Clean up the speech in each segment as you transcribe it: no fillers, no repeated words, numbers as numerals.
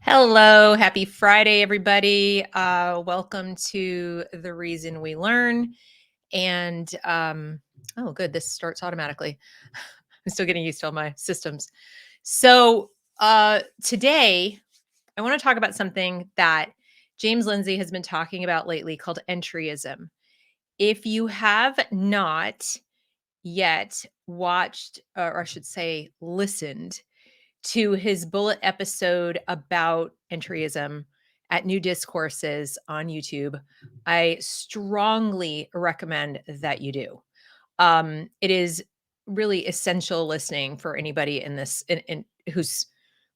Hello, happy Friday, everybody. Welcome to The Reason We Learn. And oh, good, this starts automatically. I'm still getting used to all my systems. So, today I want to talk about something that James Lindsay has been talking about lately called entryism. If you have not yet watched, or I should say, listened to his bullet episode about entryism at New Discourses on YouTube, I strongly recommend that you do. It is really essential listening for anybody in this who's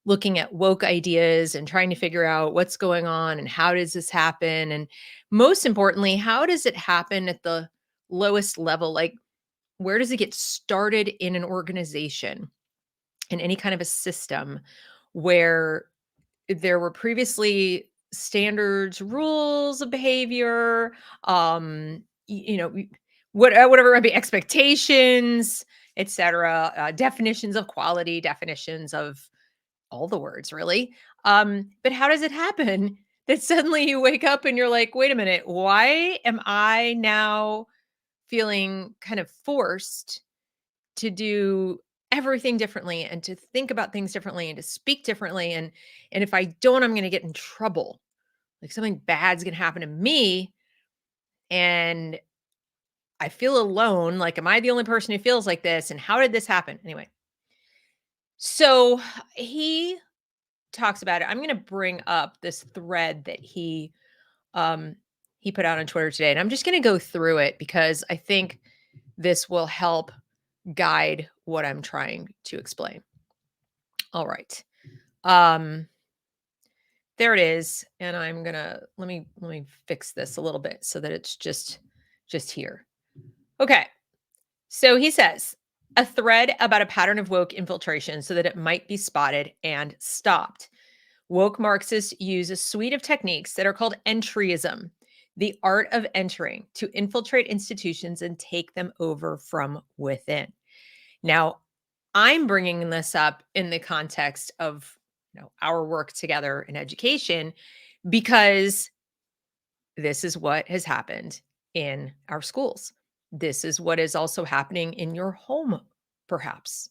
looking at woke ideas and trying to figure out what's going on and how does this happen, and most importantly, how does it happen at the lowest level? Like, where does it get started in an organization, in any kind of a system where there were previously standards, rules of behavior, whatever it might be, expectations, etc., definitions of quality, definitions of all the words, really. But how does it happen that suddenly you wake up and you're like, wait a minute, why am I now feeling kind of forced to do everything differently and to think about things differently and to speak differently, and if I don't, I'm going to get in trouble. Like, something bad's going to happen to me, and I feel alone. Like, am I the only person who feels like this, and how did this happen? Anyway, so he talks about it. I'm going to bring up this thread that um he put out on Twitter today, and I'm just going to go through it because I think this will help guide what I'm trying to explain. All right. Um, there it is. And I'm gonna let me fix this a little bit so that it's just here. Okay. So he says a thread about a pattern of woke infiltration so that it might be spotted and stopped. Woke Marxists use a suite of techniques that are called entryism, the art of entering, to infiltrate institutions and take them over from within. Now, I'm bringing this up in the context of, our work together in education, because this is what has happened in our schools. This is what is also happening in your home, perhaps.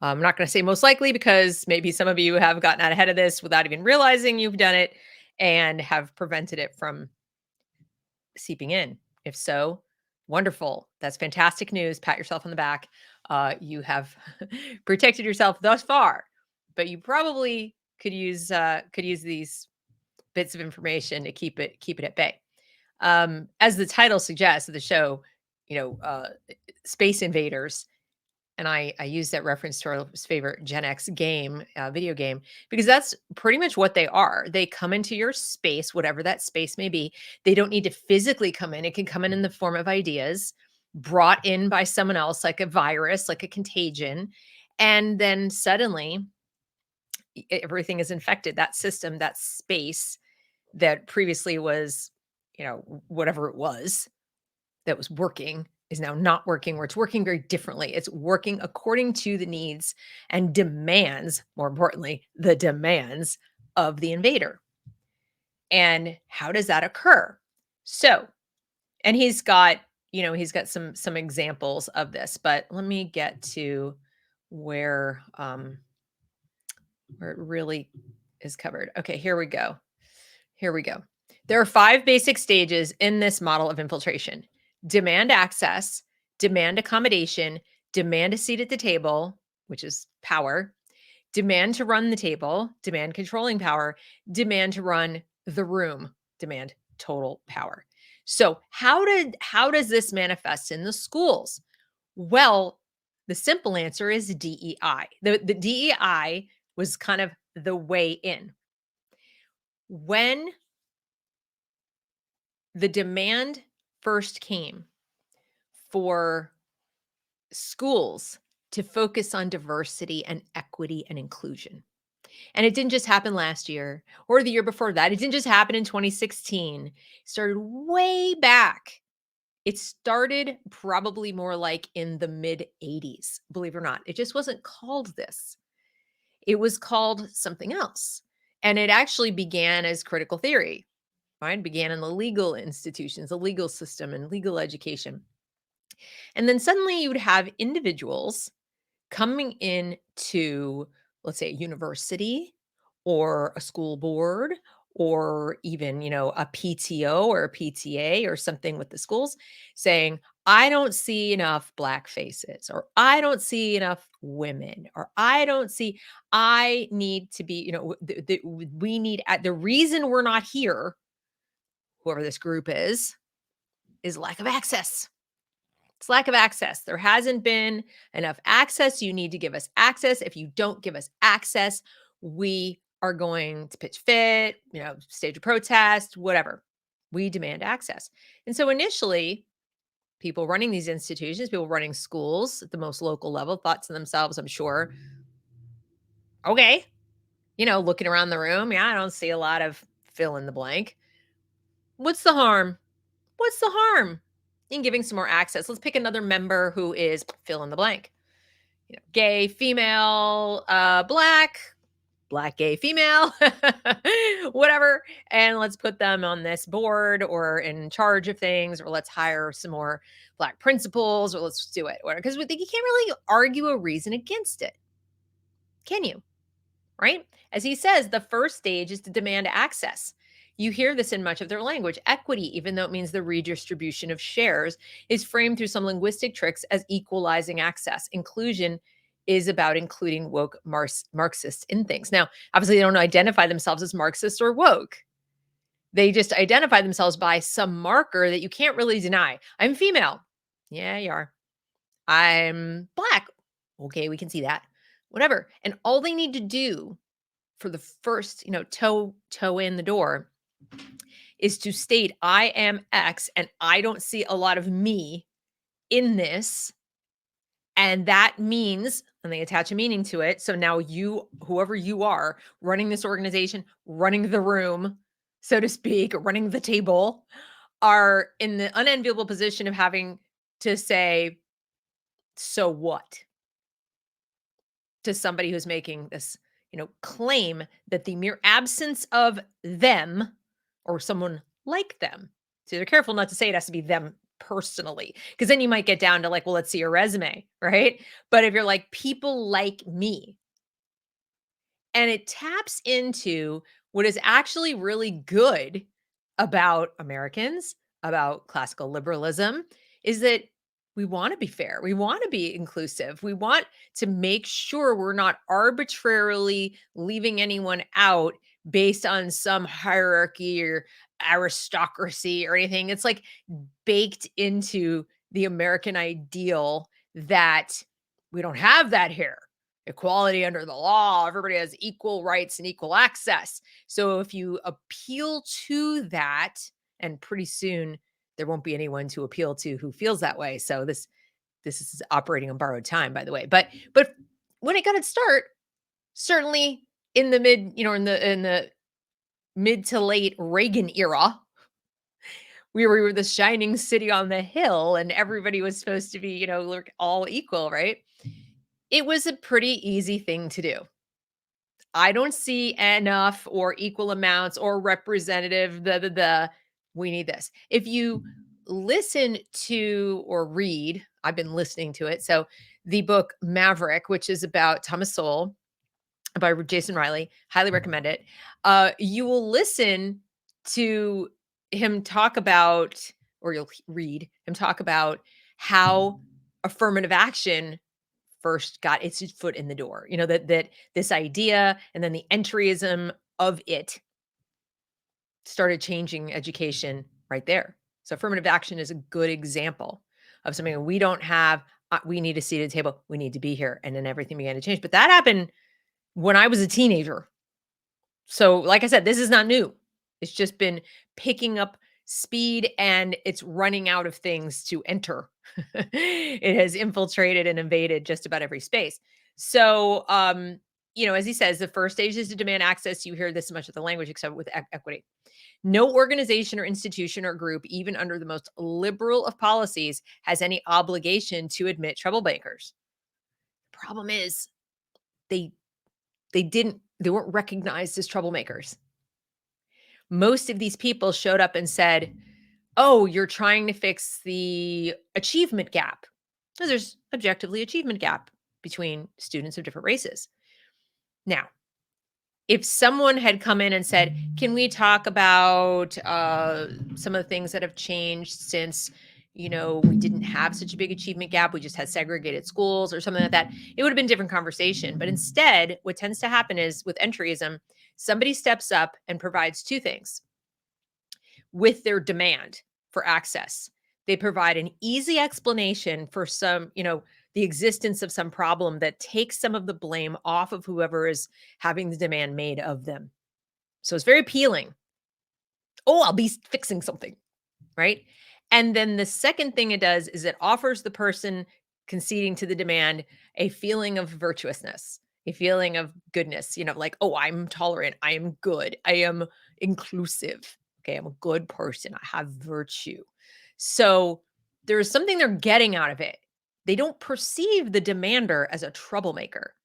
I'm not going to say most likely, because maybe some of you have gotten out ahead of this without even realizing you've done it and have prevented it from seeping in. If so, wonderful. That's fantastic news. Pat yourself on the back. You have protected yourself thus far, but you probably could use these bits of information to keep it at bay. As the title suggests of the show, you know, uh, Space Invaders, and I use that reference to our favorite Gen X game, video game, because that's pretty much what they are. They come into your space, whatever that space may be. They don't need to physically come in. It can come in the form of ideas brought in by someone else, like a virus, like a contagion. And then suddenly everything is infected. That system, that space that previously was, whatever it was that was working, is now not working, or it's working very differently. It's working according to the needs and demands, more importantly, the demands of the invader. And how does that occur? So, and he's got some examples of this, but let me get to where it really is covered. Okay, here we go. Here we go. There are 5 basic stages in this model of infiltration: demand access, demand accommodation, demand a seat at the table, which is power, demand to run the table, demand controlling power, demand to run the room, demand total power. So, how does this manifest in the schools? Well, the simple answer is DEI. The DEI was kind of the way in. When the demand first came for schools to focus on diversity and equity and inclusion, and it didn't just happen last year or the year before that. It didn't just happen in 2016. It started way back. It started probably more like in the mid 80s, believe it or not. It just wasn't called this. It was called something else. And it actually began as critical theory, right? It began in the legal institutions, the legal system, and legal education. And then suddenly you would have individuals coming in to, let's say, a university or a school board or even, a PTO or a PTA or something with the schools saying, I don't see enough black faces, or I don't see enough women, or I need to be, we need, the reason we're not here, whoever this group is lack of access. It's lack of access. There hasn't been enough access. You need to give us access. If you don't give us access, we are going to pitch fit, stage a protest, whatever. We demand access. And so initially, people running these institutions, people running schools at the most local level thought to themselves, I'm sure, okay, looking around the room, yeah, I don't see a lot of fill in the blank. What's the harm? What's the harm in giving some more access? Let's pick another member who is fill in the blank. Gay, female, black, gay, female, whatever. And let's put them on this board or in charge of things, or let's hire some more black principals, or let's do it. Because we think you can't really argue a reason against it. Can you? Right? As he says, the first stage is to demand access. You hear this in much of their language. Equity, even though it means the redistribution of shares, is framed through some linguistic tricks as equalizing access. Inclusion is about including woke Marxists in things. Now, obviously, they don't identify themselves as Marxist or woke. They just identify themselves by some marker that you can't really deny. I'm female. Yeah, you are. I'm black. Okay, we can see that. Whatever. And all they need to do for the first, toe in the door is to state I am X and I don't see a lot of me in this. And that means, and they attach a meaning to it. So now you, whoever you are, running this organization, running the room, so to speak, running the table, are in the unenviable position of having to say, so what? To somebody who's making this, claim that the mere absence of them or someone like them. So they're careful not to say it has to be them personally, because then you might get down to like, well, let's see your resume, right? But if you're like people like me, and it taps into what is actually really good about Americans, about classical liberalism, is that we want to be fair. We want to be inclusive. We want to make sure we're not arbitrarily leaving anyone out based on some hierarchy or aristocracy or anything. It's like baked into the American ideal that we don't have that here. Equality under the law, everybody has equal rights and equal access. So if you appeal to that, and pretty soon there won't be anyone to appeal to who feels that way. So this is operating on borrowed time, by the way. But when it got its start, certainly in the in the mid to late Reagan era, we were the shining city on the hill, and everybody was supposed to be, look all equal, right? It was a pretty easy thing to do. I don't see enough or equal amounts or representative, we need this. If you listen to or read, I've been listening to it. So the book Maverick, which is about Thomas Sowell by Jason Riley, highly recommend it. You will listen to him talk about, or you'll read him talk about how affirmative action first got its foot in the door. That this idea and then the entryism of it started changing education right there. So affirmative action is a good example of something we don't have. We need a seat at the table. We need to be here. And then everything began to change. But that happened when I was a teenager. So like I said, this is not new. It's just been picking up speed and it's running out of things to enter. It has infiltrated and invaded just about every space. So, as he says, the first stage is to demand access. You hear this much of the language, except with equity. No organization or institution or group, even under the most liberal of policies, has any obligation to admit troublemakers. The problem is they didn't They weren't recognized as troublemakers. Most of these people showed up and said, "Oh, you're trying to fix the achievement gap." 'Cause there's objectively achievement gap between students of different races. Now, if someone had come in and said, "Can we talk about some of the things that have changed since, we didn't have such a big achievement gap, we just had segregated schools," or something like that, it would have been a different conversation. But instead, what tends to happen is with entryism, somebody steps up and provides two things with their demand for access. They provide an easy explanation for the existence of some problem that takes some of the blame off of whoever is having the demand made of them. So it's very appealing. Oh, I'll be fixing something, right? And then the second thing it does is it offers the person conceding to the demand a feeling of virtuousness, a feeling of goodness, like, oh, I'm tolerant, I am good, I am inclusive. Okay, I'm a good person, I have virtue. So there's something they're getting out of it. They don't perceive the demander as a troublemaker.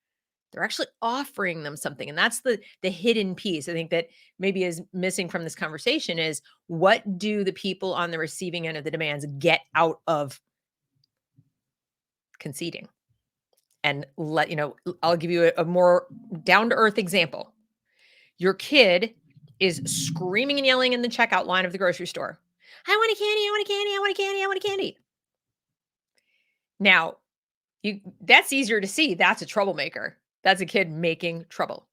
They're actually offering them something, and that's the hidden piece I think that maybe is missing from this conversation is what do the people on the receiving end of the demands get out of conceding? And I'll give you a more down to earth example. Your kid is screaming and yelling in the checkout line of the grocery store. I want a candy, I want a candy, I want a candy, I want a candy. Now, that's easier to see. That's a troublemaker. That's a kid making trouble.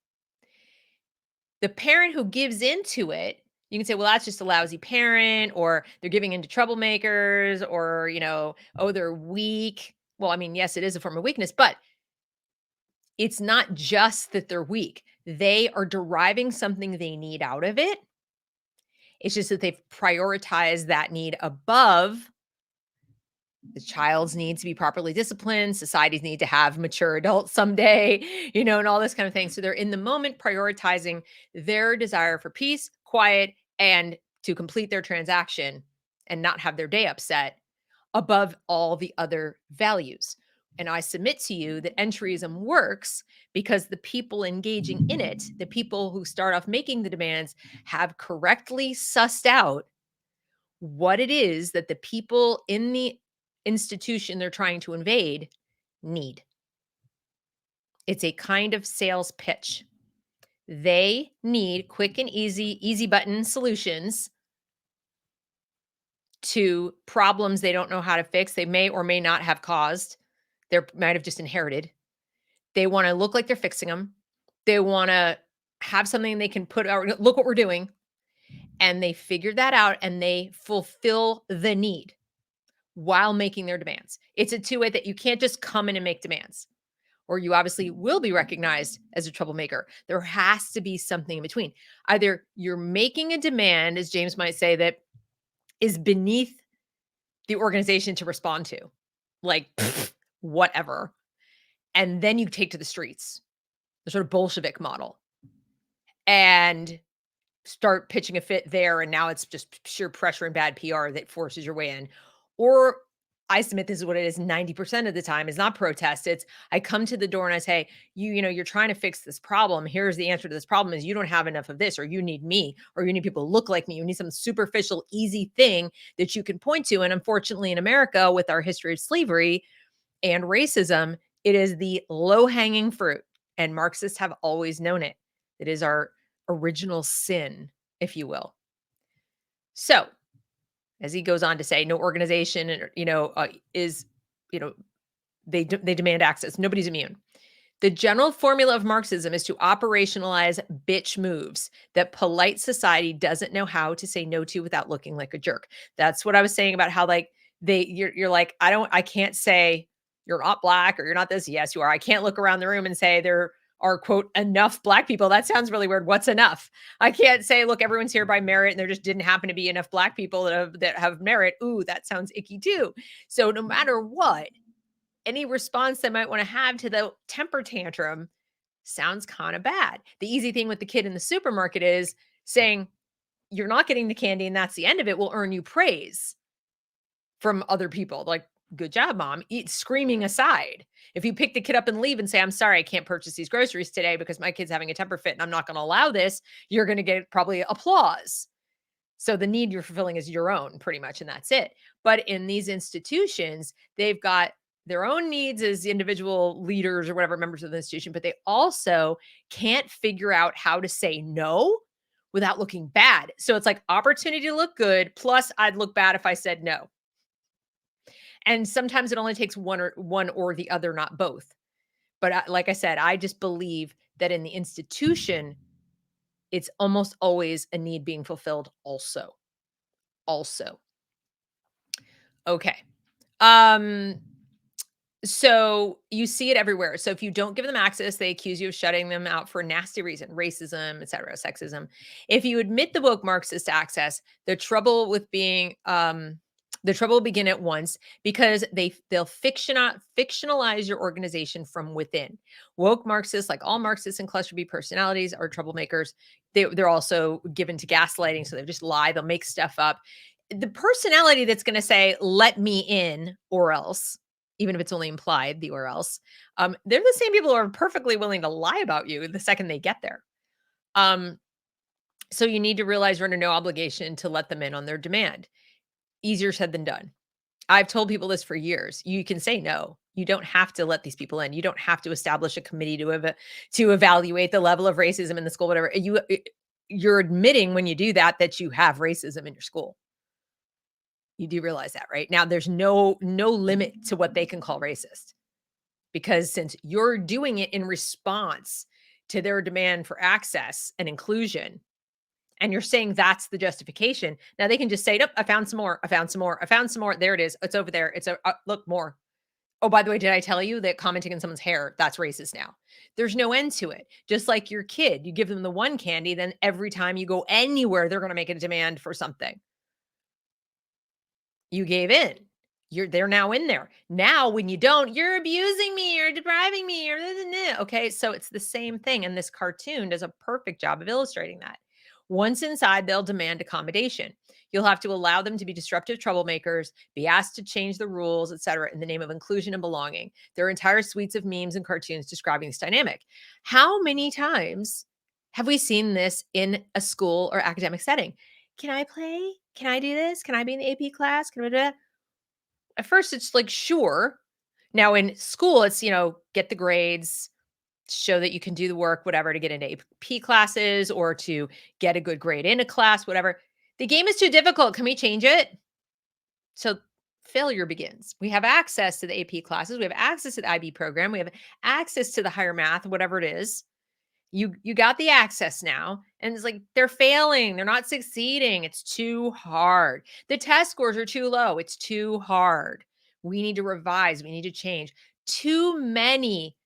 The parent who gives into it, you can say, well, that's just a lousy parent, or they're giving into troublemakers, or, oh, they're weak. Well, I mean, yes, it is a form of weakness, but it's not just that they're weak. They are deriving something they need out of it. It's just that they've prioritized that need above the child's need to be properly disciplined, society's need to have mature adults someday, and all this kind of thing. So they're in the moment prioritizing their desire for peace, quiet, and to complete their transaction and not have their day upset above all the other values. And I submit to you that entryism works because the people engaging in it, the people who start off making the demands, have correctly sussed out what it is that the people in the institution they're trying to invade need. It's a kind of sales pitch. They need quick and easy button solutions to problems they don't know how to fix. They may or may not have caused. They might have just inherited. They want to look like they're fixing them. They want to have something they can put out. Look what we're doing. And they figure that out and they fulfill the need while making their demands. It's a two-way that you can't just come in and make demands, or you obviously will be recognized as a troublemaker. There has to be something in between. Either you're making a demand, as James might say, that is beneath the organization to respond to, like whatever. And then you take to the streets, the sort of Bolshevik model, and start pitching a fit there, and now it's just sheer pressure and bad PR that forces your way in. Or I submit this is what it is 90% of the time is not protest. It's I come to the door and I say, you're trying to fix this problem. Here's the answer to this problem is you don't have enough of this, or you need me, or you need people to look like me. You need some superficial, easy thing that you can point to. And unfortunately, in America, with our history of slavery and racism, it is the low-hanging fruit. And Marxists have always known it. It is our original sin, if you will. So, as he goes on to say, no organization, is, they demand access. Nobody's immune. The general formula of Marxism is to operationalize bitch moves that polite society doesn't know how to say no to without looking like a jerk. That's what I was saying about how you're like, I can't say you're not black or you're not this. Yes, you are. I can't look around the room and say there are, quote, enough black people. That sounds really weird. What's enough? I can't say, look, everyone's here by merit and there just didn't happen to be enough black people that have merit. Ooh, that sounds icky too. So no matter what, any response they might want to have to the temper tantrum sounds kind of bad. The easy thing with the kid in the supermarket is saying, you're not getting the candy and that's the end of it, will earn you praise from other people. Like, Good job, mom. Screaming aside. If you pick the kid up and leave and say, I'm sorry, I can't purchase these groceries today because my kid's having a temper fit and I'm not going to allow this, you're going to get probably applause. So the need you're fulfilling is your own, pretty much, and that's it. But in these institutions, they've got their own needs as individual leaders or whatever members of the institution, but they also can't figure out how to say no without looking bad. So it's like opportunity to look good, plus I'd look bad if I said no. And sometimes it only takes one or the other, not both. But like I said, I just believe that in the institution, it's almost always a need being fulfilled also. Also. Okay. Um, so you see it everywhere. So if you don't give them access, they accuse you of shutting them out for a nasty reason, racism, etc., sexism. If you admit the woke Marxist access, the trouble will begin at once because they'll fictionalize your organization from within. Woke Marxists, like all Marxists and cluster B personalities, are troublemakers. They're also given to gaslighting, so they just lie. They'll make stuff up. The personality that's going to say, "Let me in," or else, even if it's only implied, the or else, they're the same people who are perfectly willing to lie about you the second they get there. Um, so you need to realize you're under no obligation to let them in on their demand. Easier said than done. I've told people this for years. You can say no. You don't have to let these people in. You don't have to establish a committee to evaluate the level of racism in the school, whatever. You're admitting when you do that that you have racism in your school. You do realize that, right? Now there's no limit to what they can call racist, because since you're doing it in response to their demand for access and inclusion, and you're saying that's the justification, now they can just say, "Nope, I found some more. I found some more. I found some more. There it is. It's over there. Look more. Oh, by the way, did I tell you that commenting on someone's hair, that's racist now?" There's no end to it. Just like your kid, you give them the one candy, then every time you go anywhere, they're going to make a demand for something. You gave in. They're now in there. Now, when you don't, "You're abusing me, you're depriving me, or this and that." Okay, so it's the same thing, and this cartoon does a perfect job of illustrating that. Once inside, they'll demand accommodation. You'll have to allow them to be disruptive troublemakers, be asked to change the rules, etc., in the name of inclusion and belonging. There are entire suites of memes and cartoons describing this dynamic. How many times have we seen this in a school or academic setting? "Can I play? Can I do this? Can I be in the AP class? Can I do that?" At first, it's like, sure. Now in school, it's, get the grades, show that you can do the work, whatever, to get into AP classes or to get a good grade in a class, whatever. The game is too difficult. Can we change it? So failure begins. We have access to the AP classes. We have access to the IB program. We have access to the higher math, whatever it is. You got the access now, and it's like they're failing, they're not succeeding, it's too hard. The test scores are too low, it's too hard. We need to revise, we need to change. Too many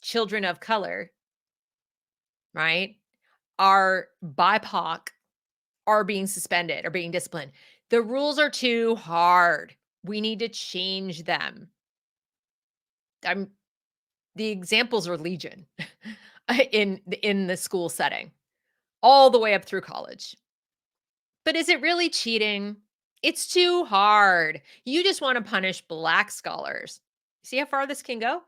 children of color, right, are BIPOC, are being suspended or being disciplined. The rules are too hard. We need to change them. I'm The examples are legion in the school setting, all the way up through college. But is it really cheating? It's too hard. You just want to punish black scholars. See how far this can go?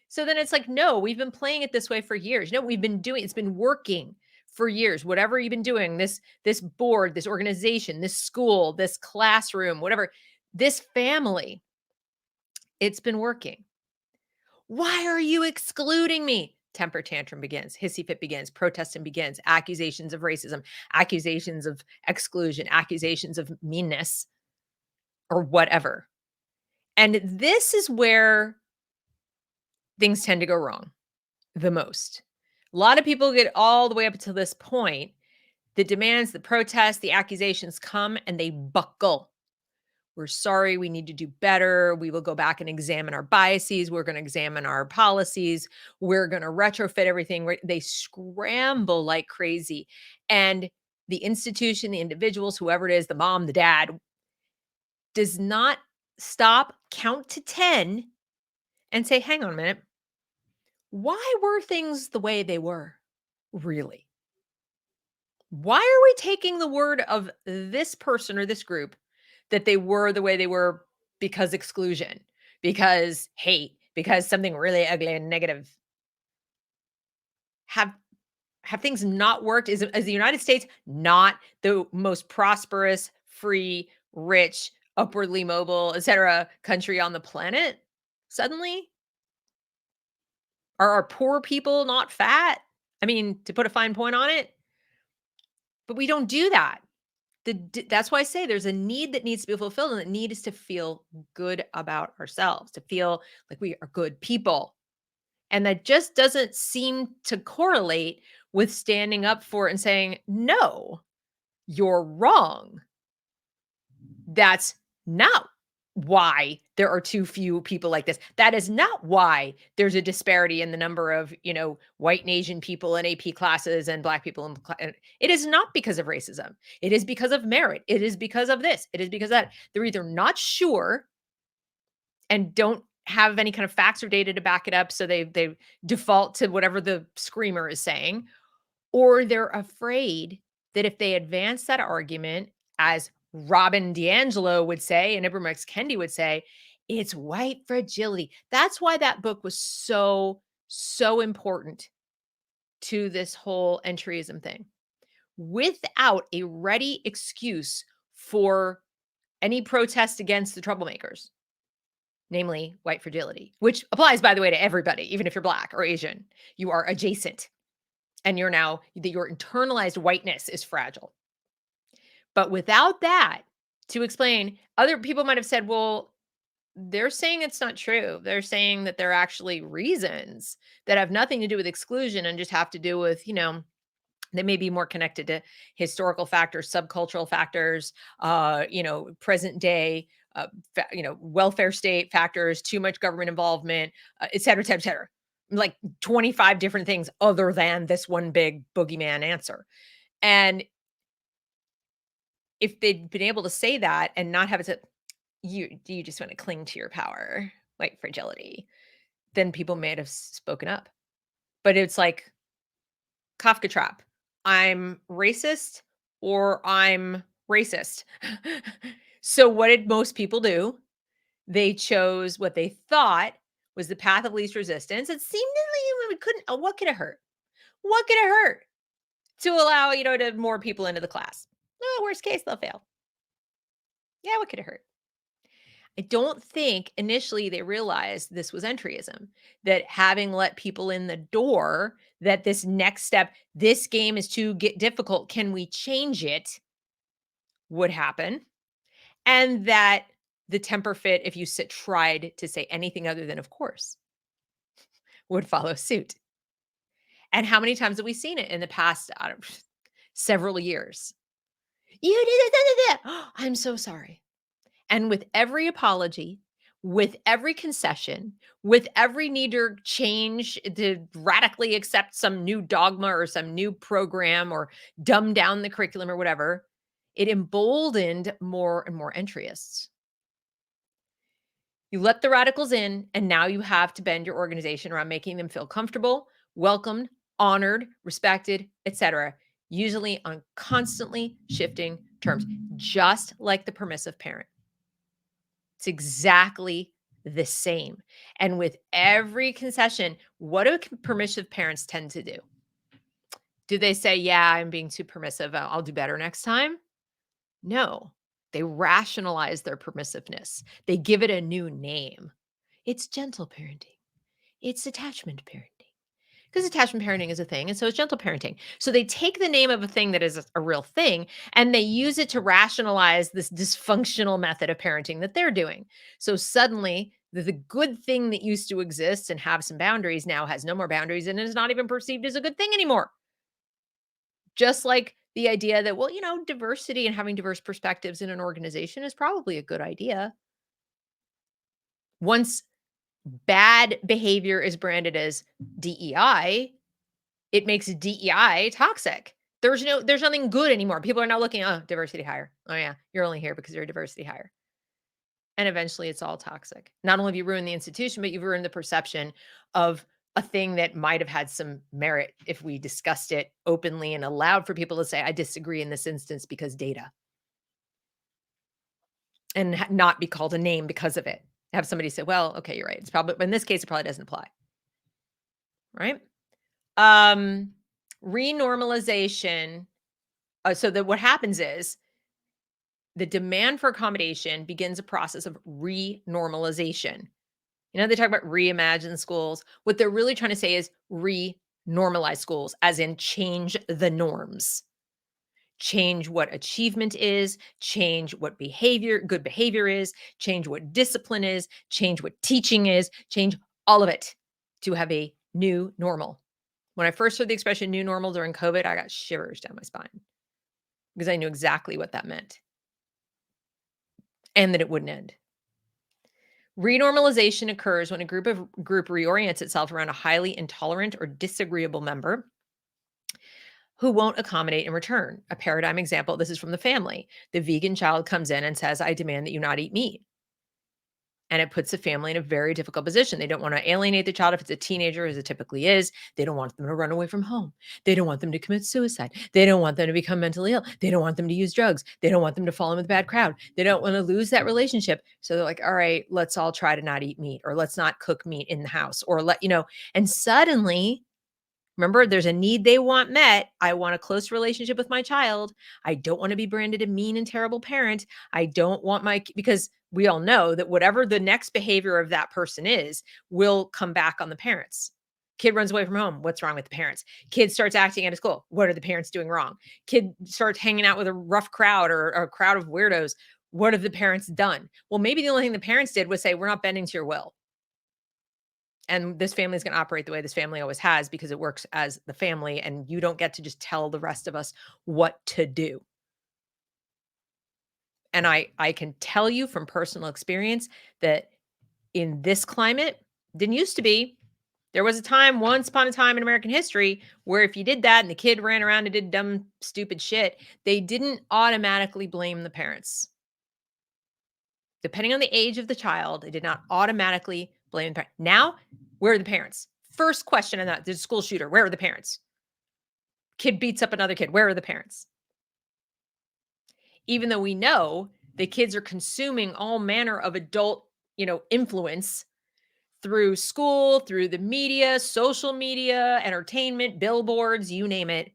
So then it's like, no, we've been playing it this way for years. No, we've been doing it's been working for years. Whatever you've been doing, this board, this organization, this school, this classroom, whatever, this family, it's been working. Why are you excluding me? Temper tantrum begins, hissy fit begins, protesting begins, accusations of racism, accusations of exclusion, accusations of meanness or whatever. And this is where things tend to go wrong the most. A lot of people get all the way up to this point. The demands, the protests, the accusations come and they buckle. "We're sorry, we need to do better. We will go back and examine our biases. We're going to examine our policies. We're going to retrofit everything." They scramble like crazy. And the institution, the individuals, whoever it is, the mom, the dad, does not stop, count to 10, and say, "Hang on a minute. Why were things the way they were? Really? Why are we taking the word of this person or this group that they were the way they were because exclusion, because hate, because something really ugly and negative. Have have things not worked? Is the United States not the most prosperous, free, rich, upwardly mobile, etc. country on the planet? Suddenly, are our poor people not fat? I mean, to put a fine point on it, but we don't do that. That's why I say there's a need that needs to be fulfilled, and the need is to feel good about ourselves, to feel like we are good people. And that just doesn't seem to correlate with standing up for it and saying, no, you're wrong. That's not why there are too few people like this. That is not why there's a disparity in the number of, white and Asian people in AP classes and black people it is not because of racism. It is because of merit. It is because of this. It is because of that. They're either not sure and don't have any kind of facts or data to back it up, so they default to whatever the screamer is saying, or they're afraid that if they advance that argument, as Robin DiAngelo would say and Ibram X. Kendi would say, it's white fragility. That's why that book was so important to this whole entryism thing. Without a ready excuse for any protest against the troublemakers, namely white fragility, which applies, by the way, to everybody, even if you're black or Asian, you are adjacent. And your internalized whiteness is fragile. But without that, to explain, other people might have said, well, they're saying it's not true. They're saying that there are actually reasons that have nothing to do with exclusion and just have to do with, they may be more connected to historical factors, subcultural factors, present day, welfare state factors, too much government involvement, et cetera, et cetera, et cetera. Like 25 different things other than this one big boogeyman answer. And if they'd been able to say that and not have it to, you just want to cling to your power, like fragility, then people may have spoken up. But it's like Kafka trap. I'm racist or I'm racist. So what did most people do? They chose what they thought was the path of least resistance. It seemed like we couldn't. What could it hurt? What could it hurt to allow to more people into the class? Worst case, they'll fail. Yeah, what could it hurt? I don't think initially they realized this was entryism, that having let people in the door, that this next step, this game is too difficult, can we change it, would happen. And that the temper fit, if you tried to say anything other than, of course, would follow suit. And how many times have we seen it in the past, several years? You did it. I'm so sorry. And with every apology, with every concession, with every need to change to radically accept some new dogma or some new program or dumb down the curriculum or whatever, it emboldened more and more entryists. You let the radicals in, and now you have to bend your organization around making them feel comfortable, welcomed, honored, respected, etc., usually on constantly shifting terms, just like the permissive parent. It's exactly the same. And with every concession, what do permissive parents tend to do? Do they say, yeah, I'm being too permissive, I'll do better next time? No, they rationalize their permissiveness. They give it a new name. It's gentle parenting. It's attachment parenting. Because attachment parenting is a thing, and so is gentle parenting. So they take the name of a thing that is a real thing, and they use it to rationalize this dysfunctional method of parenting that they're doing. So suddenly, the good thing that used to exist and have some boundaries now has no more boundaries and is not even perceived as a good thing anymore. Just like the idea that, well, diversity and having diverse perspectives in an organization is probably a good idea. Once bad behavior is branded as DEI, it makes DEI toxic. There's nothing good anymore. People are now looking, oh, diversity hire. Oh yeah, you're only here because you're a diversity hire. And eventually it's all toxic. Not only have you ruined the institution, but you've ruined the perception of a thing that might have had some merit if we discussed it openly and allowed for people to say, I disagree in this instance because data. and not be called a name because of it. Have somebody say, "Well, okay, you're right. It's probably, but in this case, it probably doesn't apply." Right? Um, Renormalization. So that what happens is the demand for accommodation begins a process of renormalization. They talk about reimagine schools. What they're really trying to say is re-normalize schools, as in change the norms, change what achievement is, change what good behavior is, change what discipline is, change what teaching is, change all of it to have a new normal. When I first heard the expression new normal during COVID, I got shivers down my spine because I knew exactly what that meant and that it wouldn't end. Renormalization occurs when a group reorients itself around a highly intolerant or disagreeable member who won't accommodate in return. A paradigm example, this is from the family. The vegan child comes in and says, "I demand that you not eat meat." And it puts the family in a very difficult position. They don't want to alienate the child if it's a teenager, as it typically is. They don't want them to run away from home. They don't want them to commit suicide. They don't want them to become mentally ill. They don't want them to use drugs. They don't want them to fall in with a bad crowd. They don't want to lose that relationship. So they're like, all right, let's all try to not eat meat, or let's not cook meat in the house, or and suddenly, remember, there's a need they want met. I want a close relationship with my child. I don't want to be branded a mean and terrible parent. I don't want because we all know that whatever the next behavior of that person is will come back on the parents. Kid runs away from home. What's wrong with the parents? Kid starts acting out of school. What are the parents doing wrong? Kid starts hanging out with a rough crowd or a crowd of weirdos. What have the parents done? Well, maybe the only thing the parents did was say, "We're not bending to your will. And this family is going to operate the way this family always has because it works as the family, and you don't get to just tell the rest of us what to do." And I can tell you from personal experience that in this climate, didn't used to be. There was a time, once upon a time in American history, where if you did that and the kid ran around and did dumb, stupid shit, they didn't automatically blame the parents. Depending on the age of the child, they did not automatically blame the parent. Now, where are the parents? First question in that, the school shooter, where are the parents? Kid beats up another kid, where are the parents? Even though we know the kids are consuming all manner of adult, influence through school, through the media, social media, entertainment, billboards, you name it,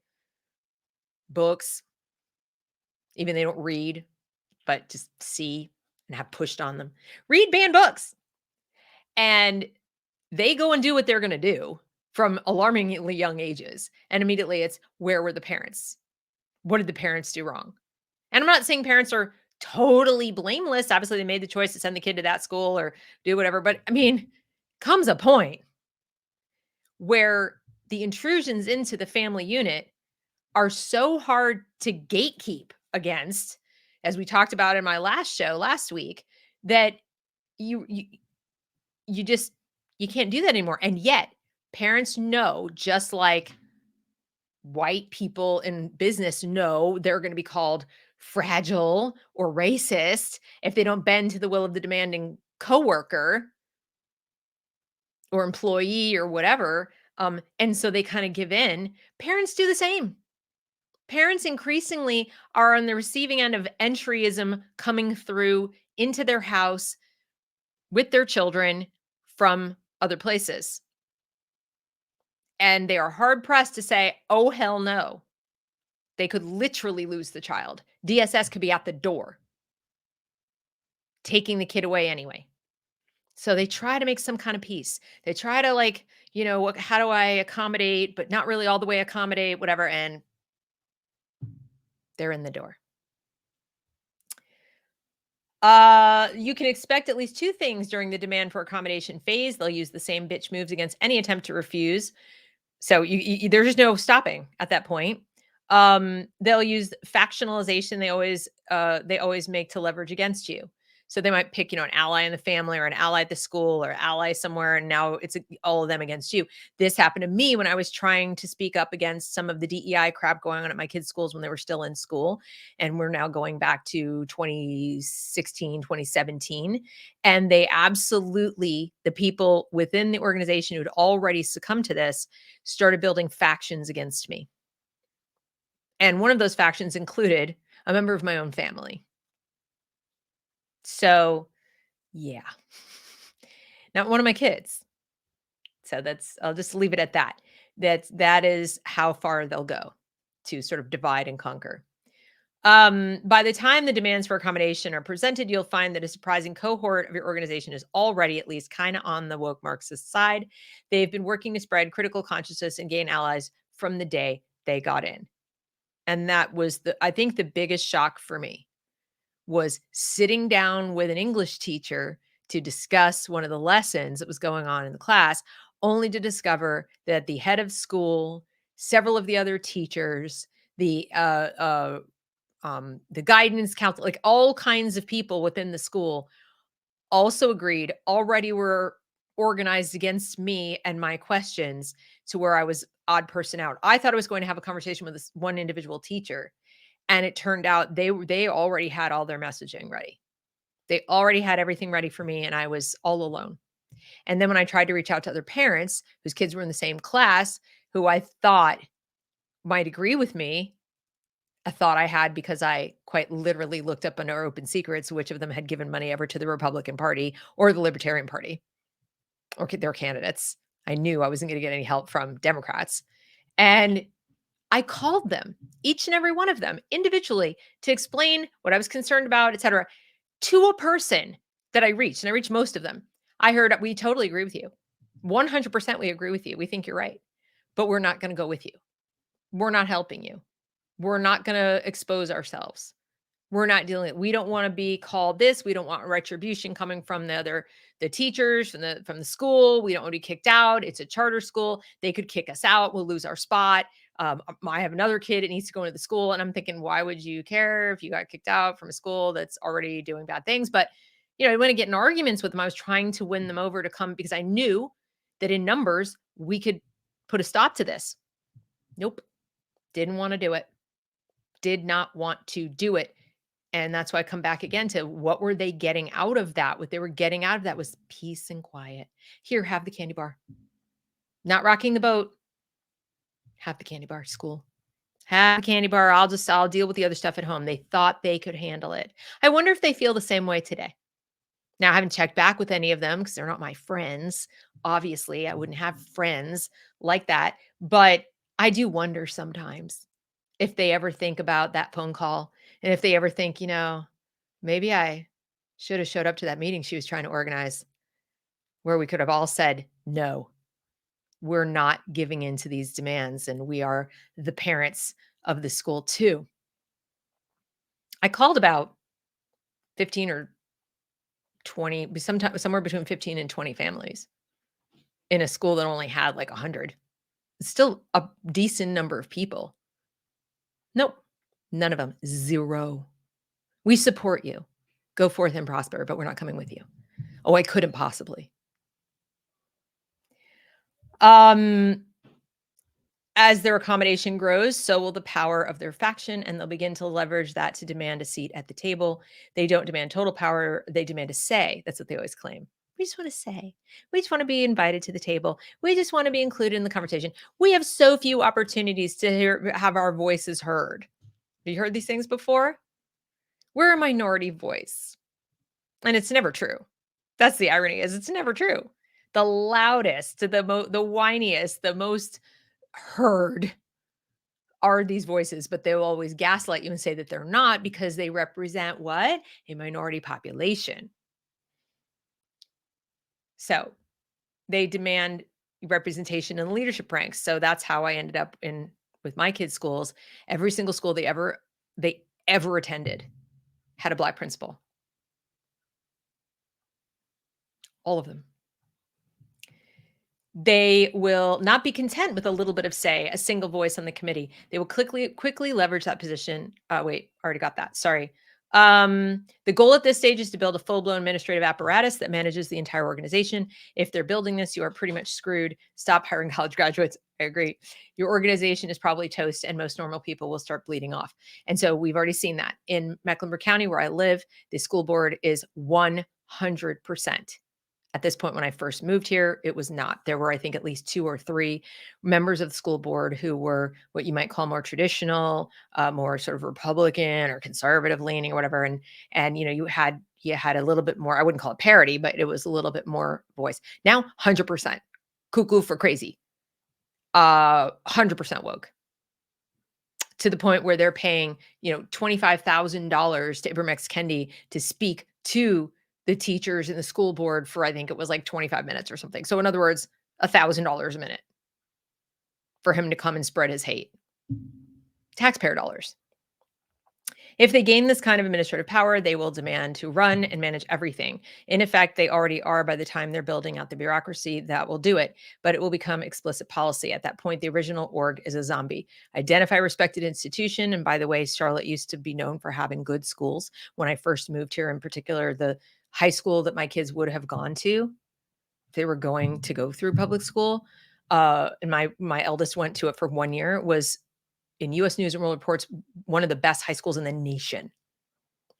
books, even they don't read, but just see and have pushed on them. Read banned books. And they go and do what they're going to do from alarmingly young ages. And immediately it's, where were the parents? What did the parents do wrong? And I'm not saying parents are totally blameless. Obviously, they made the choice to send the kid to that school or do whatever. But I mean, comes a point where the intrusions into the family unit are so hard to gatekeep against, as we talked about in my last show last week, that you you, you just you can't do that anymore. And yet, parents know, just like white people in business know, they're going to be called fragile or racist if they don't bend to the will of the demanding coworker or employee or whatever. And so they kind of give in. Parents do the same. Parents increasingly are on the receiving end of entryism coming through into their house with their children from other places. And they are hard pressed to say, oh, hell no. They could literally lose the child. DSS could be at the door, taking the kid away anyway. So they try to make some kind of peace. They try to, like, how do I accommodate, but not really all the way accommodate, whatever. And they're in the door. You can expect at least two things during the demand for accommodation phase. They'll use the same bitch moves against any attempt to refuse. So there's just no stopping at that point. They'll use factionalization. They always make to leverage against you. So they might pick, an ally in the family or an ally at the school or ally somewhere, and now it's all of them against you. This happened to me when I was trying to speak up against some of the DEI crap going on at my kids' schools when they were still in school. And we're now going back to 2016, 2017. And the people within the organization who'd already succumbed to this started building factions against me. And one of those factions included a member of my own family. So, yeah. Not one of my kids. So that's I'll just leave it at that. That is how far they'll go to sort of divide and conquer. By the time the demands for accommodation are presented, you'll find that a surprising cohort of your organization is already at least kind of on the woke Marxist side. They've been working to spread critical consciousness and gain allies from the day they got in. And that was I think the biggest shock for me was sitting down with an English teacher to discuss one of the lessons that was going on in the class, only to discover that the head of school, several of the other teachers, the guidance counselor, like all kinds of people within the school also agreed, already were organized against me and my questions to where I was odd person out. I thought I was going to have a conversation with this one individual teacher, and it turned out they already had all their messaging ready. They already had everything ready for me, and I was all alone. And then when I tried to reach out to other parents whose kids were in the same class, who I thought might agree with me, a thought I had because I quite literally looked up under open secrets which of them had given money ever to the Republican Party or the Libertarian Party or their candidates. I knew I wasn't going to get any help from Democrats. And I called them, each and every one of them individually, to explain what I was concerned about, et cetera, to a person that I reached. And I reached most of them. I heard, we totally agree with you. 100% we agree with you. We think you're right. But we're not going to go with you. We're not helping you. We're not going to expose ourselves. We're not dealing. We don't want to be called this. We don't want retribution coming from the teachers from the school. We don't want to be kicked out. It's a charter school. They could kick us out. We'll lose our spot. I have another kid that needs to go into the school, and I'm thinking, why would you care if you got kicked out from a school that's already doing bad things? But I want to get in arguments with them. I was trying to win them over to come because I knew that in numbers we could put a stop to this. Nope, didn't want to do it. Did not want to do it. And that's why I come back again to what were they getting out of that? What they were getting out of that was peace and quiet. Here, have the candy bar. Not rocking the boat. Have the candy bar, school. Have the candy bar. I'll deal with the other stuff at home. They thought they could handle it. I wonder if they feel the same way today. Now, I haven't checked back with any of them because they're not my friends. Obviously, I wouldn't have friends like that. But I do wonder sometimes if they ever think about that phone call and if they ever think, maybe I should have showed up to that meeting she was trying to organize where we could have all said, no, we're not giving in to these demands. And we are the parents of the school too. I called about 15 or 20, somewhere between 15 and 20 families in a school that only had like 100. It's still a decent number of people. Nope. None of them. Zero. We support you. Go forth and prosper, but we're not coming with you. Oh, I couldn't possibly. As their accommodation grows, so will the power of their faction, and they'll begin to leverage that to demand a seat at the table. They don't demand total power, they demand a say. That's what they always claim. We just want to say. We just want to be invited to the table. We just want to be included in the conversation. We have so few opportunities to have our voices heard. Have you heard these things before? We're a minority voice. And it's never true. That's the irony, is it's never true. The loudest, the whiniest, the most heard are these voices, but they will always gaslight you and say that they're not because they represent what? A minority population. So they demand representation in leadership ranks. So that's how I ended up with my kids' schools. Every single school they ever attended had a Black principal. All of them. They will not be content with a little bit of say, a single voice on the committee. They will quickly leverage that position. Wait, already got that. Sorry. The goal at this stage is to build a full-blown administrative apparatus that manages the entire organization. If they're building this, you are pretty much screwed. Stop hiring college graduates. I agree. Your organization is probably toast, and most normal people will start bleeding off. And so we've already seen that in Mecklenburg County, where I live. The school board is 100% At this point, when I first moved here, it was not. There were, I think, at least 2 or 3 members of the school board who were what you might call more traditional, more sort of Republican or conservative leaning or whatever, and, you had a little bit more. I wouldn't call it parity, but it was a little bit more voice. Now, 100% cuckoo for crazy, 100% woke, to the point where they're paying, $25,000 to Ibram X. Kendi to speak to the teachers in the school board for, I think it was like 25 minutes or something. So in other words, $1,000 a minute for him to come and spread his hate. Taxpayer dollars. If they gain this kind of administrative power, they will demand to run and manage everything. In effect, they already are by the time they're building out the bureaucracy that will do it, but it will become explicit policy. At that point, the original org is a zombie. Identify respected institution. And by the way, Charlotte used to be known for having good schools. When I first moved here, in particular, the high school that my kids would have gone to, if they were going to go through public school, and my eldest went to it for 1 year, was in US News and World Report's one of the best high schools in the nation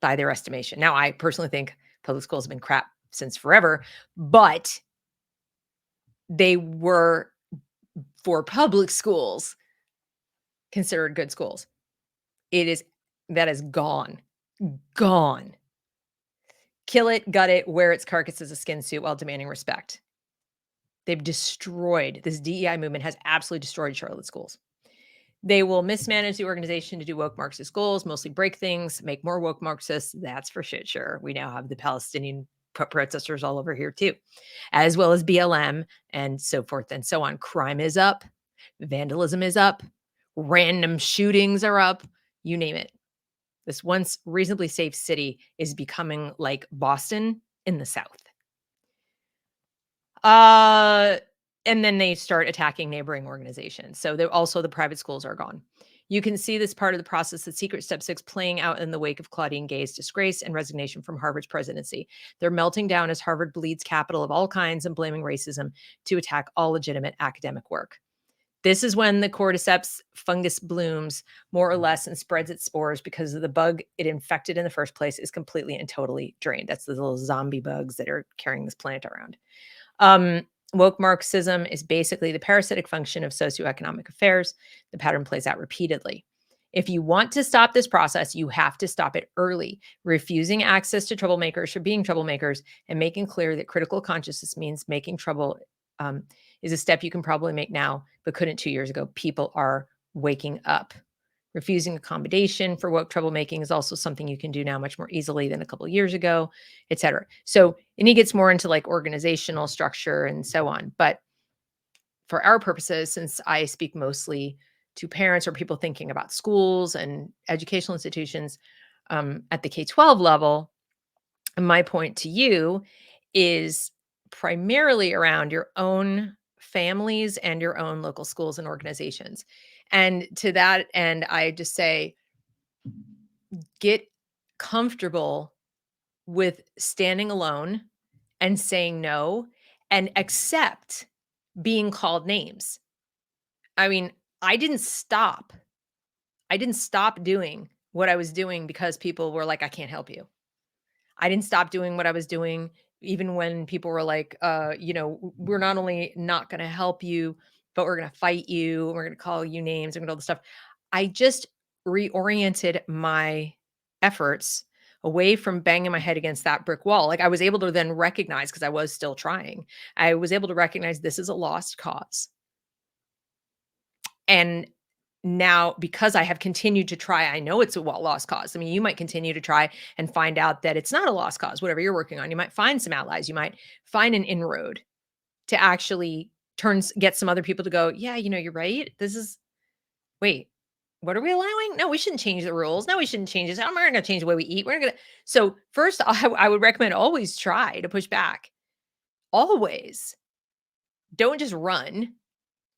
by their estimation. Now, I personally think public schools have been crap since forever, but they were, for public schools, considered good schools. That is gone. Gone. Kill it, gut it, wear its carcass as a skin suit while demanding respect. They've destroyed, this DEI movement has absolutely destroyed Charlotte schools. They will mismanage the organization to do woke Marxist goals, mostly break things, make more woke Marxists. That's for shit sure. We now have the Palestinian protesters all over here too, as well as BLM and so forth and so on. Crime is up, vandalism is up, random shootings are up, you name it. This once reasonably safe city is becoming like Boston in the South. Uh, and then they start attacking neighboring organizations. So the private schools are gone. You can see this part of the process at Secret Step 6 playing out in the wake of Claudine Gay's disgrace and resignation from Harvard's presidency. They're melting down as Harvard bleeds capital of all kinds and blaming racism to attack all legitimate academic work. This is when the cordyceps fungus blooms more or less and spreads its spores because of the bug it infected in the first place is completely and totally drained. That's the little zombie bugs that are carrying this planet around. Woke Marxism is basically the parasitic function of socioeconomic affairs. The pattern plays out repeatedly. If you want to stop this process, you have to stop it early, refusing access to troublemakers for being troublemakers and making clear that critical consciousness means making trouble is a step you can probably make now, but couldn't 2 years ago. People are waking up. Refusing accommodation for woke troublemaking is also something you can do now much more easily than a couple of years ago, et cetera. So, and he gets more into like organizational structure and so on. But for our purposes, since I speak mostly to parents or people thinking about schools and educational institutions at the K-12 level, my point to you is primarily around your own families and your own local schools and organizations. And to that end, I just say, get comfortable with standing alone and saying no and accept being called names. I mean, I didn't stop. I didn't stop doing what I was doing because people were like, I can't help you. I didn't stop doing what I was doing, even when people were like, we're not only not going to help you, but we're going to fight you. We're going to call you names and all this stuff. I just reoriented my efforts away from banging my head against that brick wall. Like I was able to then recognize, because I was still trying, I was able to recognize this is a lost cause. And now, because I have continued to try, I know it's a lost cause. I mean, you might continue to try and find out that it's not a lost cause, whatever you're working on. You might find some allies. You might find an inroad to actually get some other people to go, yeah, you're right. Wait, what are we allowing? No, we shouldn't change the rules. No, we shouldn't change this. I'm not going to change the way we eat. We're going to. So first, I would recommend always try to push back. Always. Don't just run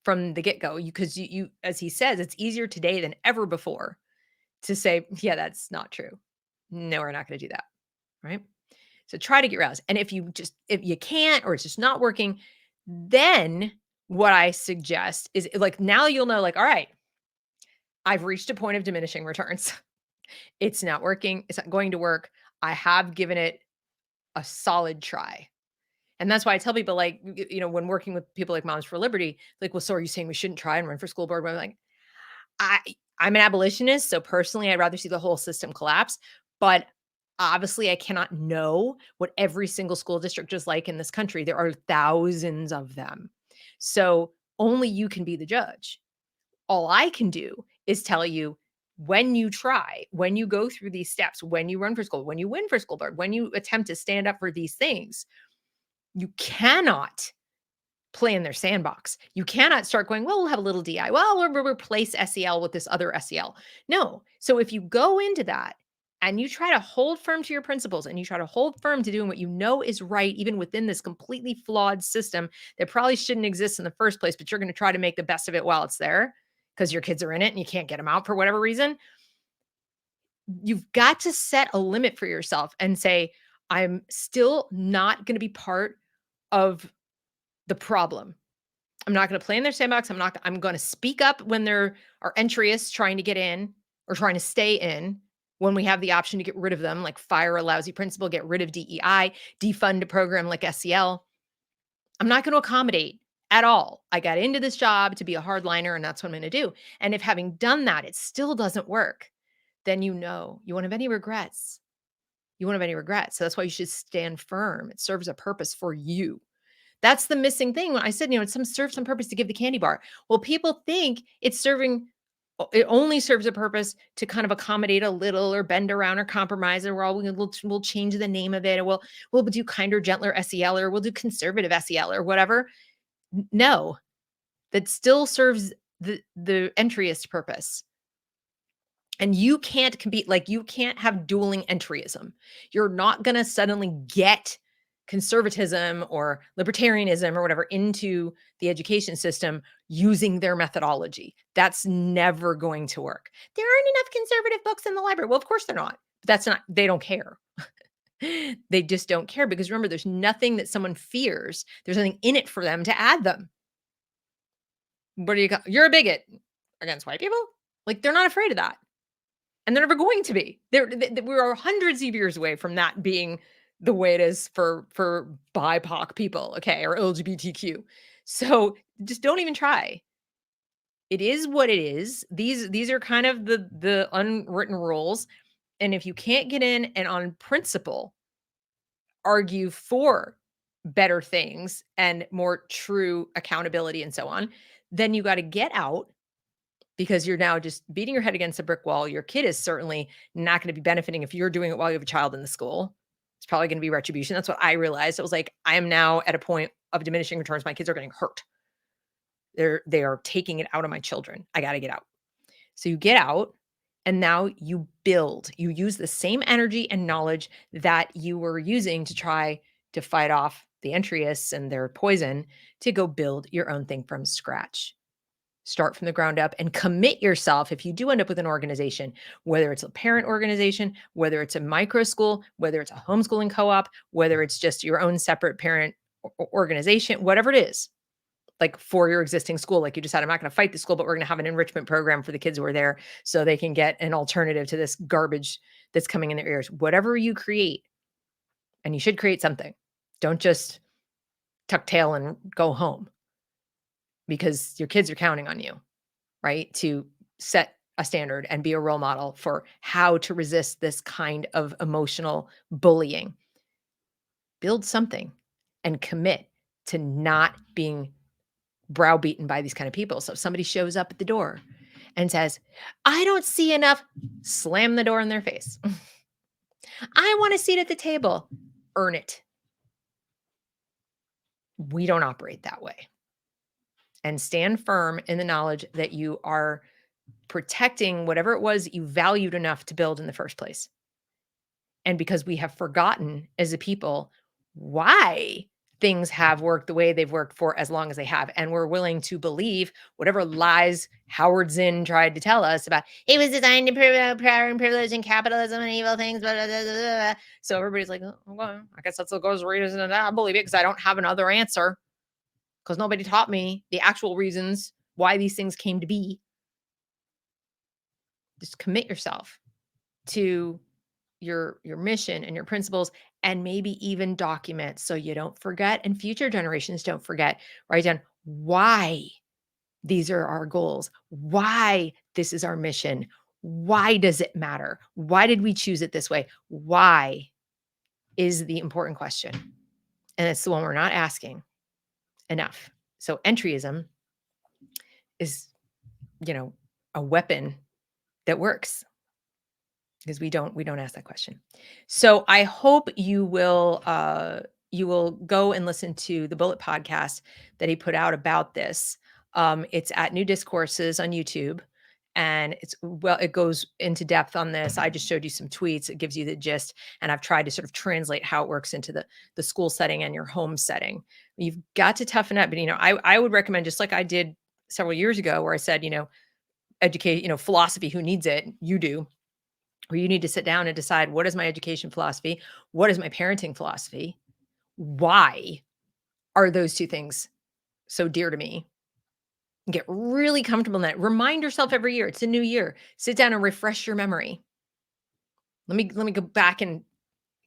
from the get-go, because you, as he says, it's easier today than ever before to say, yeah, that's not true. No, we're not going to do that. Right. So try to get roused. And if you can't, or it's just not working, then what I suggest is like, now you'll know, like, all right, I've reached a point of diminishing returns. It's not working. It's not going to work. I have given it a solid try. And that's why I tell people, like, when working with people like Moms for Liberty, like, "Well, so are you saying we shouldn't try and run for school board?" I'm like, I I'm an abolitionist, so personally, I'd rather see the whole system collapse, but obviously, I cannot know what every single school district is like in this country. There are thousands of them. So, only you can be the judge. All I can do is tell you, when you try, when you go through these steps, when you run for school, when you win for school board, when you attempt to stand up for these things, you cannot play in their sandbox. You cannot start going, well, we'll have a little DI. Well, we'll replace SEL with this other SEL. No. So if you go into that and you try to hold firm to your principles and you try to hold firm to doing what you know is right, even within this completely flawed system that probably shouldn't exist in the first place, but you're going to try to make the best of it while it's there because your kids are in it and you can't get them out for whatever reason, you've got to set a limit for yourself and say, I'm still not going to be part of the problem. I'm not gonna play in their sandbox. I'm gonna speak up when there are entryists trying to get in or trying to stay in when we have the option to get rid of them, like fire a lousy principal, get rid of DEI, defund a program like SEL. I'm not gonna accommodate at all. I got into this job to be a hardliner, and that's what I'm gonna do. And if having done that, it still doesn't work, then you won't have any regrets. You won't have any regrets. So that's why you should stand firm. It serves a purpose for you. That's the missing thing when I said, it serves some purpose to give the candy bar. Well, people think it only serves a purpose to kind of accommodate a little or bend around or compromise, or we'll change the name of it, or we'll do kinder, gentler SEL, or we'll do conservative SEL or whatever. No, that still serves the entryist purpose. And you can't compete, like, you can't have dueling entryism. You're not going to suddenly get conservatism or libertarianism or whatever into the education system using their methodology. That's never going to work. There aren't enough conservative books in the library. Well, of course they're not. They don't care. They just don't care because remember, there's nothing that someone fears. There's nothing in it for them to add them. What do you got? You're a bigot against white people? Like, they're not afraid of that. And they're never going to be. We are hundreds of years away from that being the way it is for BIPOC people, okay, or LGBTQ. So just don't even try. It is what it is. These are kind of the unwritten rules. And if you can't get in and on principle argue for better things and more true accountability and so on, then you got to get out because you're now just beating your head against a brick wall. Your kid is certainly not going to be benefiting if you're doing it while you have a child in the school. It's probably going to be retribution. That's what I realized. It was like, I am now at a point of diminishing returns. My kids are getting hurt. They are taking it out of my children. I got to get out. So you get out and now you build. You use the same energy and knowledge that you were using to try to fight off the entryists and their poison to go build your own thing from scratch. Start from the ground up and commit yourself. If you do end up with an organization, whether it's a parent organization, whether it's a micro school, whether it's a homeschooling co-op, whether it's just your own separate parent organization, whatever it is, like for your existing school, like you decide, I'm not going to fight the school, but we're going to have an enrichment program for the kids who are there so they can get an alternative to this garbage that's coming in their ears. Whatever you create, and you should create something. Don't just tuck tail and go home because your kids are counting on you, right? To set a standard and be a role model for how to resist this kind of emotional bullying. Build something and commit to not being browbeaten by these kind of people. So if somebody shows up at the door and says, I don't see enough, slam the door in their face. I want a seat at the table. Earn it. We don't operate that way. And stand firm in the knowledge that you are protecting whatever it was that you valued enough to build in the first place. And because we have forgotten as a people why things have worked the way they've worked for as long as they have. And we're willing to believe whatever lies Howard Zinn tried to tell us about it was designed to promote power and privilege and capitalism and evil things. Blah, blah, blah, blah, blah. So everybody's like, oh, well, I guess that's what goes reasons. And I believe it because I don't have another answer because nobody taught me the actual reasons why these things came to be. Just commit yourself to your mission and your principles, and maybe even document so you don't forget and future generations don't forget. Write down why these are our goals, why this is our mission, why does it matter? Why did we choose it this way? Why is the important question. And it's the one we're not asking enough. So entryism is, you know, a weapon that works because we don't ask that question. So I hope you will go and listen to the Bullet podcast that he put out about this. It's at New Discourses on YouTube, and it goes into depth on this. I just showed you some tweets. It gives you the gist, and I've tried to sort of translate how it works into the school setting and your home setting. You've got to toughen up, but I would recommend, just like I did several years ago, where I said, educate, philosophy, who needs it? You do. Or you need to sit down and decide, what is my education philosophy? What is my parenting philosophy? Why are those two things so dear to me? Get really comfortable in that. Remind yourself every year, it's a new year. Sit down and refresh your memory. Let me go back and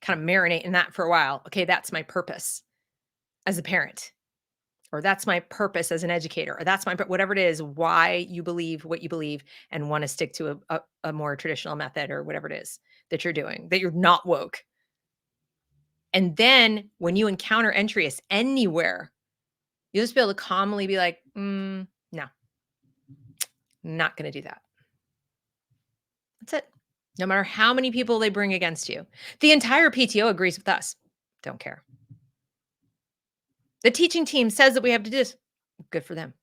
kind of marinate in that for a while. Okay, that's my purpose as a parent, or that's my purpose as an educator, or that's my whatever it is, why you believe what you believe and want to stick to a more traditional method or whatever it is that you're doing, that you're not woke. And then when you encounter entryist anywhere, you'll just be able to calmly be like, no, not going to do that. That's it. No matter how many people they bring against you. The entire PTO agrees with us. Don't care. The teaching team says that we have to do this. Good for them.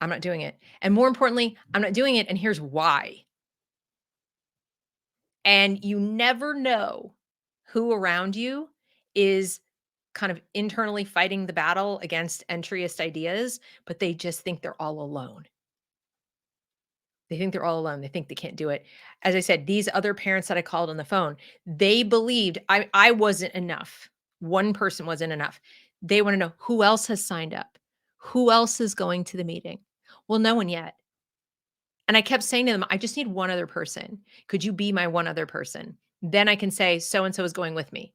I'm not doing it. And more importantly, I'm not doing it. And here's why. And you never know who around you is kind of internally fighting the battle against entryist ideas, but they just think they're all alone. They think they're all alone. They think they can't do it. As I said, these other parents that I called on the phone, they believed I wasn't enough. One person wasn't enough. They want to know who else has signed up? Who else is going to the meeting? Well, no one yet. And I kept saying to them, I just need one other person. Could you be my one other person? Then I can say, so and so is going with me.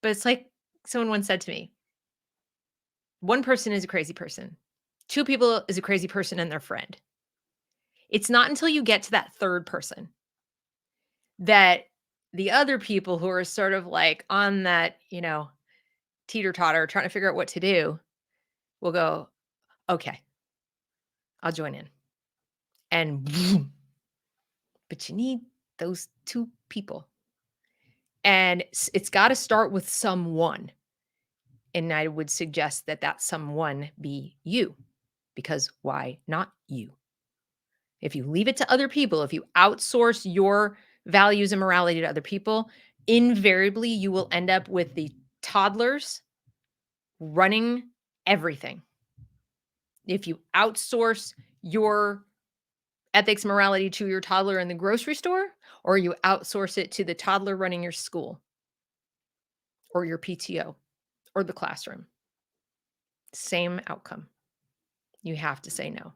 But it's like someone once said to me, one person is a crazy person. Two people is a crazy person and their friend. It's not until you get to that third person that the other people who are sort of like on that, teeter-totter trying to figure out what to do will go, okay, I'll join in. And boom. But you need those two people. And it's got to start with someone. And I would suggest that that someone be you, because why not you? If you leave it to other people, if you outsource your values and morality to other people, invariably you will end up with the toddlers running everything. If you outsource your ethics, morality to your toddler in the grocery store, or you outsource it to the toddler running your school or your PTO or the classroom, same outcome. You have to say no.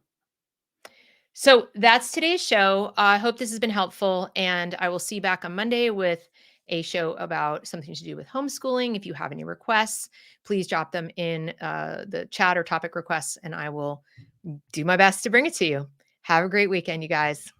So that's today's show. I hope this has been helpful, and I will see you back on Monday with a show about something to do with homeschooling. If you have any requests, please drop them in the chat or topic requests, and I will do my best to bring it to you. Have a great weekend, you guys.